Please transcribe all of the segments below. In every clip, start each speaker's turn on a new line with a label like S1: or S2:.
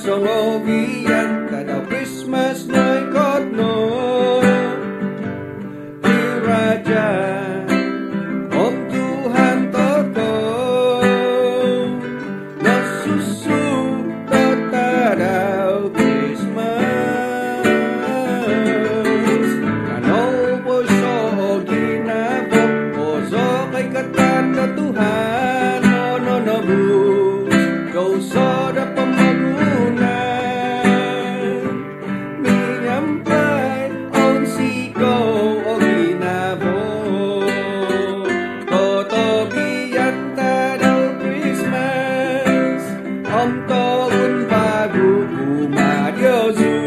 S1: songogian kada Christmas noy kodno di raja Om Tuhan toto nasusu tatadaw Christmas kano po so ginabok oso kay katanda Tuhan no bus kau soda pemagunan minyampay on siko o ginabok totogian tadaw Christmas om taon bago kumadyosu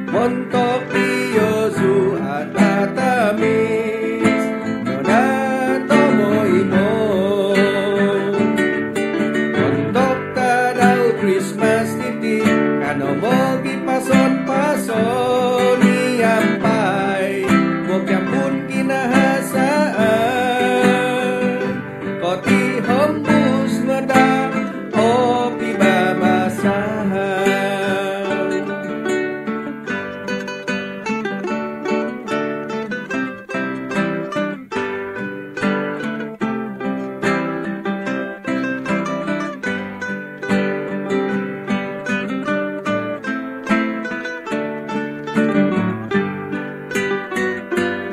S1: Montok piyosu at tatamis Nonatomoy mo Montok tadaw Christmas titi Kano mo gipason-pason Iyampay Mogyapun kinahasaan Koti hombus nada O pibamasahan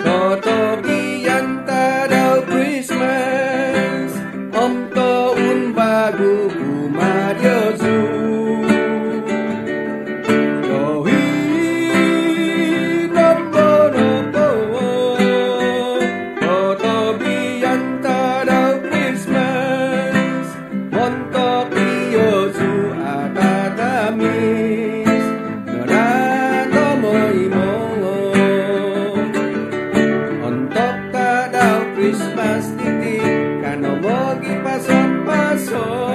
S1: Totogian tadaw Christmas Om taon bago kumadyosu Totogian tadaw Christmas Montok piyosu at tatamis Nonatomoy mo Ontok tadaw Christmas titi Kano mo gipason-pason